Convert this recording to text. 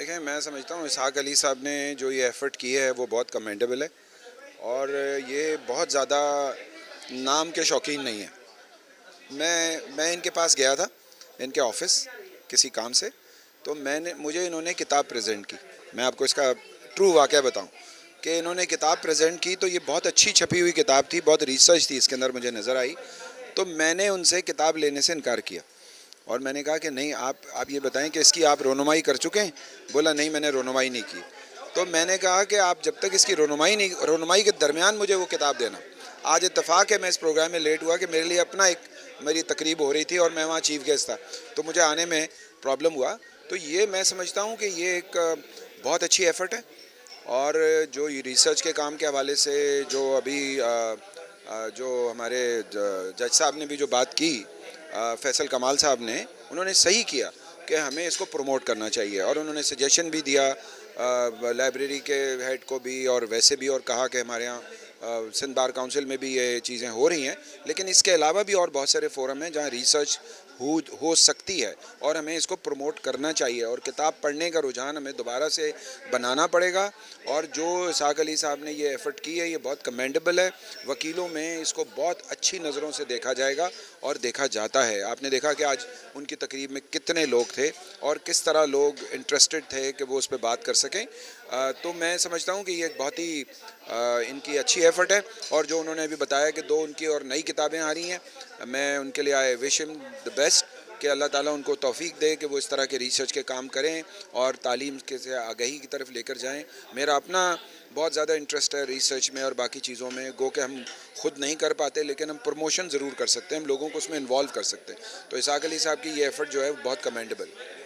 دیکھیں، میں سمجھتا ہوں اسحاق علی صاحب نے جو یہ ایفرٹ کی ہے وہ بہت کمنڈیبل ہے، اور یہ بہت زیادہ نام کے شوقین نہیں ہیں۔ میں ان کے پاس گیا تھا، ان کے آفس کسی کام سے، تو مجھے انہوں نے کتاب پریزنٹ کی۔ میں آپ کو اس کا ٹرو واقعہ بتاؤں کہ انہوں نے کتاب پریزنٹ کی تو یہ بہت اچھی چھپی ہوئی کتاب تھی، بہت ریسرچ تھی اس کے اندر، مجھے نظر آئی۔ تو میں نے ان سے کتاب لینے سے انکار کیا، اور میں نے کہا کہ نہیں، آپ یہ بتائیں کہ اس کی آپ رونمائی کر چکے ہیں؟ بولا نہیں، میں نے رونمائی نہیں کی۔ تو میں نے کہا کہ آپ جب تک اس کی رونمائی کے درمیان مجھے وہ کتاب دینا۔ آج اتفاق ہے میں اس پروگرام میں لیٹ ہوا کہ میرے لیے میری تقریب ہو رہی تھی اور میں وہاں چیف گیسٹ تھا، تو مجھے آنے میں پرابلم ہوا۔ تو یہ میں سمجھتا ہوں کہ یہ ایک بہت اچھی ایفرٹ ہے، اور جو ریسرچ کے کام کے حوالے سے جو ابھی جو ہمارے جج صاحب نے بھی جو بات کی، فیصل کمال صاحب نے، انہوں نے صحیح کیا کہ ہمیں اس کو پروموٹ کرنا چاہیے، اور انہوں نے سجیشن بھی دیا لائبریری کے ہیڈ کو بھی اور ویسے بھی، اور کہا کہ ہمارے ہاں سندھ بار کونسل میں بھی یہ چیزیں ہو رہی ہیں، لیکن اس کے علاوہ بھی اور بہت سارے فورم ہیں جہاں ریسرچ ہو سکتی ہے، اور ہمیں اس کو پروموٹ کرنا چاہیے، اور کتاب پڑھنے کا رجحان ہمیں دوبارہ سے بنانا پڑے گا۔ اور جو اسحاق علی صاحب نے یہ ایفرٹ کی ہے یہ بہت کمنڈیبل ہے۔ وکیلوں میں اس کو بہت اچھی نظروں سے دیکھا جائے گا اور دیکھا جاتا ہے۔ آپ نے دیکھا کہ آج ان کی تقریب میں کتنے لوگ تھے اور کس طرح لوگ انٹرسٹڈ تھے کہ وہ اس پہ بات کر سکیں۔ تو میں سمجھتا ہوں کہ یہ ایک بہت ہی ان کی اچھی ایفرٹ ہے، اور جو انہوں نے ابھی بتایا کہ 2 ان کی اور نئی کتابیں آ رہی ہیں، میں ان کے لیے آئی وش ہم دی بیسٹ کہ اللہ تعالیٰ ان کو توفیق دے کہ وہ اس طرح کے ریسرچ کے کام کریں اور تعلیم کے سے آگہی کی طرف لے کر جائیں۔ میرا اپنا بہت زیادہ انٹرسٹ ہے ریسرچ میں اور باقی چیزوں میں، گو کہ ہم خود نہیں کر پاتے لیکن ہم پروموشن ضرور کر سکتے ہیں، ہم لوگوں کو اس میں انوالو کر سکتے ہیں۔ تو اسحاق علی صاحب کی یہ ایفرٹ جو ہے وہ بہت کمنڈیبل ہے۔